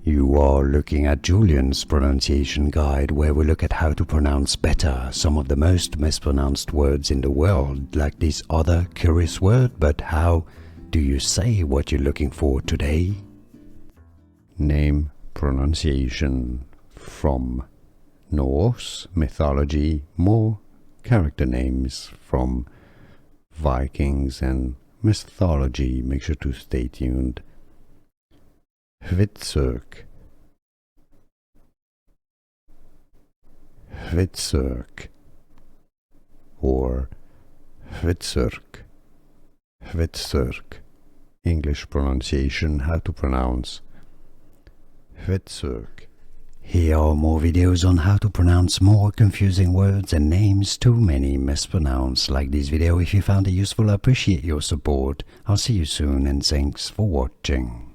You are looking at Julian's pronunciation guide, where we look at how to pronounce better some of the most mispronounced words in the world, like this other curious word. But how do you say what you're looking for today? Name pronunciation. From Norse mythology, more character names from Vikings and mythology. Make sure to stay tuned. Hvitserk. Hvitserk or Hvitserk. Hvitserk. English pronunciation, how to pronounce Hvitserk. Here are more videos on how to pronounce more confusing words and names too many mispronounced. Like this video if you found it useful. I appreciate your support. I'll see you soon and thanks for watching.